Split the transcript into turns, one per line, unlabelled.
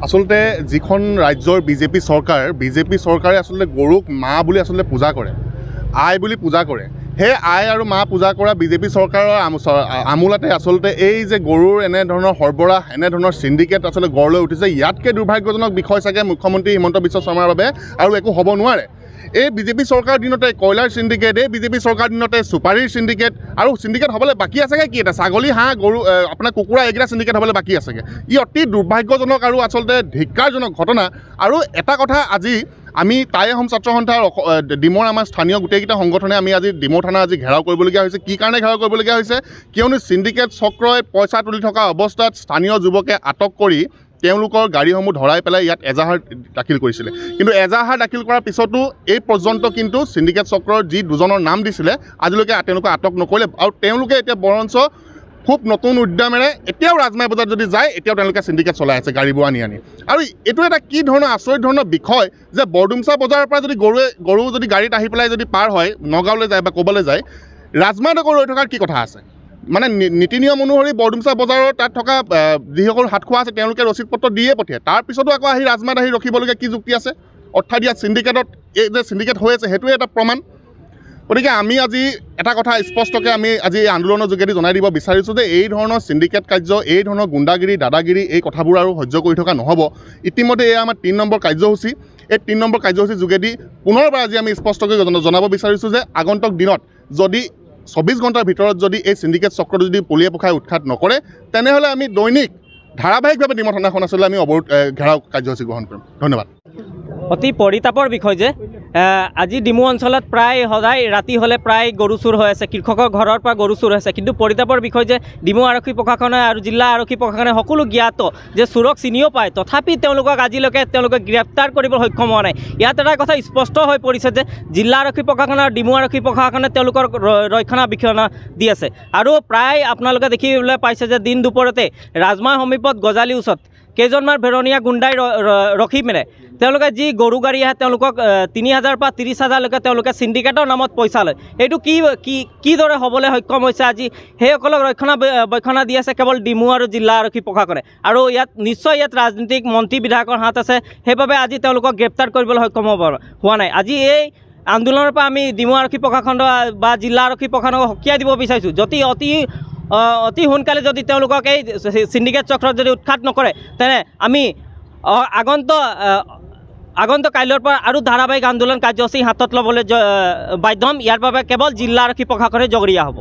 আচলতে যিখন ৰাজ্যৰ বিজেপি চৰকাৰে আচলতে গৰুক মা বুলি আচলতে পূজা কৰে, আই বুলি পূজা কৰে। সেই আই আৰু মা পূজা কৰা বিজেপি চৰকাৰৰ আমোলাতে আচলতে এই যে গৰুৰ এনেধৰণৰ সৰবৰাহ, এনেধৰণৰ চিণ্ডিকেট আচলতে গঢ় লৈ উঠিছে। ইয়াতকৈ দুৰ্ভাগ্যজনক বিষয় চাগে মুখ্যমন্ত্ৰী হিমন্ত বিশ্ব শৰ্মাৰ বাবে আৰু একো হ'ব নোৱাৰে। এই বিজেপি চৰকাৰৰ দিনতে কয়লাৰ চিণ্ডিকেট, এই বিজেপি চৰকাৰৰ দিনতে চুপাৰীৰ চিণ্ডিকেট, আৰু চিণ্ডিকেট হ'বলৈ বাকী আছেগৈ কি এটা, ছাগলী, হাঁহ, গৰু, আপোনাৰ কুকুৰা, এইকেইটা চিণ্ডিকেট হ'বলৈ বাকী আছেগৈ। ই অতি দুৰ্ভাগ্যজনক আৰু আচলতে ধিক্কাৰজনক ঘটনা। আৰু এটা কথা, আজি আমি টাই আহোম ছাত্ৰ সন্থাৰ ডিমৰ আমাৰ স্থানীয় গোটেইকেইটা সংগঠনে আমি আজি ডিমৌ থানা আজি ঘেৰাও কৰিবলগীয়া হৈছে। কি কাৰণে ঘেৰাও কৰিবলগীয়া হৈছে? কিয়নো চিণ্ডিকেট চক্ৰই পইচা তুলি থকা অৱস্থাত স্থানীয় যুৱকে আটক কৰি তেওঁলোকৰ গাড়ীসমূহ ধৰাই পেলাই ইয়াত এজাহাৰ দাখিল কৰিছিলে। কিন্তু এজাহাৰ দাখিল কৰাৰ পিছতো এই পৰ্যন্ত কিন্তু চিণ্ডিকেট চক্ৰৰ যি দুজনৰ নাম দিছিলে আজিলৈকে তেওঁলোকে আটক নকৰিলে। আৰু তেওঁলোকে এতিয়া বৰঞ্চ খুব নতুন উদ্যমেৰে এতিয়াও ৰাজমাই বজাৰত যদি যায়, এতিয়াও তেওঁলোকে চিণ্ডিকেট চলাই আছে গাড়ীবোৰ আনি। আৰু এইটো এটা কি ধৰণৰ আচৰিত ধৰণৰ বিষয় যে বৰডুমচা বজাৰৰ পৰা যদি গৰু যদি গাড়ীত আহি পেলাই যদি পাৰ হয় নগাঁৱলৈ যায় বা ক'বলৈ যায়, ৰাজমাই নগৰ ৰৈ থকাৰ কি কথা আছে? মানে নীতি নিয়ম অনুসৰি বৰডুমচা বজাৰৰ তাত থকা যিসকল হাত খোৱা আছে তেওঁলোকে ৰচিদ পত্ৰ দিয়ে পঠিয়ায়। তাৰপিছতো আকৌ আহি ৰাজমাত আহি ৰখিবলগীয়া কি যুক্তি আছে? অৰ্থাৎ ইয়াত চিণ্ডিকেটত এই যে চিণ্ডিকেট হৈ আছে সেইটোৱে এটা প্ৰমাণ। গতিকে আমি আজি এটা কথা স্পষ্টকৈ আমি আজি এই আন্দোলনৰ যোগেদি জনাই দিব বিচাৰিছোঁ যে এই ধৰণৰ চিণ্ডিকেট কাৰ্য, এই ধৰণৰ গুণ্ডাগিৰি, দাদাগিৰি, এই কথাবোৰ আৰু সহ্য কৰি থকা নহ'ব। ইতিমধ্যে এয়া আমাৰ 3 নম্বৰ কাৰ্যসূচী। এই 3 নম্বৰ কাৰ্যসূচীৰ যোগেদি পুনৰবাৰ আজি আমি স্পষ্টকৈ জনাব বিচাৰিছোঁ যে আগন্তুক দিনত যদি 24 ঘণ্টাৰ ভিতৰত যদি এই চিণ্ডিকেট চক্ৰটো যদি পলিয়ে পোখাই উৎখাত নকৰে, তেনেহ'লে আমি দৈনিক ধাৰাবাহিকভাৱে ডিমৌ থানাখন আচলতে আমি ঘেৰাও কাৰ্যসূচী গ্ৰহণ কৰিম। ধন্যবাদ।
অতি পৰিতাপৰ বিষয় যে আজি ডিমৌ অঞ্চলত প্ৰায় সদায় ৰাতি হ'লে প্ৰায় গৰু চুৰ হৈ আছে, কৃষকৰ ঘৰৰ পৰা গৰু চুৰ হৈছে। কিন্তু পৰিতাপৰ বিষয় যে ডিমৌ আৰক্ষী প্ৰশাসনে আৰু জিলা আৰক্ষী প্ৰশাসনে সকলো জ্ঞাত যে চোৰক চিনিও পায়, তথাপি তেওঁলোকক আজিলৈকে গ্ৰেপ্তাৰ কৰিবলৈ সক্ষম হোৱা নাই। ইয়াত এটা কথা স্পষ্ট হৈ পৰিছে যে জিলা আৰক্ষী প্ৰশাসন আৰু ডিমৌ আৰক্ষী প্ৰশাসনে তেওঁলোকৰ ৰক্ষণাবেক্ষণ দি আছে। আৰু প্ৰায় আপোনালোকে দেখিবলৈ পাইছে যে দিন দুপৰতে ৰাজমাৰ সমীপত গজালি ওচৰত কেইজনমান ভেৰণীয়া গুণ্ডাই ৰখি পিনে তেওঁলোকে যি গৰু গাড়ী আহে তেওঁলোকক 3,000 পৰা 30,000লৈকে তেওঁলোকে চিণ্ডিকেটৰ নামত পইচা লয়। এইটো কিদৰে হ'বলৈ সক্ষম হৈছে? আজি সেইসকলক ৰক্ষণাবেক্ষণ দি আছে কেৱল ডিমৌ আৰু জিলা আৰক্ষী প্ৰশাসনে। আৰু ইয়াত নিশ্চয় ৰাজনীতিক মন্ত্ৰী বিধায়কৰ হাত আছে, সেইবাবে আজি তেওঁলোকক গ্ৰেপ্তাৰ কৰিবলৈ সক্ষম হোৱা নাই। আজি এই আন্দোলনৰ পৰা আমি ডিমৌ আৰক্ষী প্ৰশাসন বা জিলা আৰক্ষী প্ৰশাসনক সকীয়াই দিব বিচাৰিছোঁ। অতি সোনকালে যদি তেওঁলোকক এই চিণ্ডিকেট চক্ৰত যদি উৎখাত নকৰে, তেনে আমি আগন্ত কাইলৈৰ পৰা আৰু ধাৰাবাহিক আন্দোলন কাৰ্যসূচী হাতত ল'বলৈ বাধ্য হ'ম। ইয়াৰ বাবে কেৱল জিলা আৰক্ষী প্ৰশাসনে জগৰীয়া হ'ব।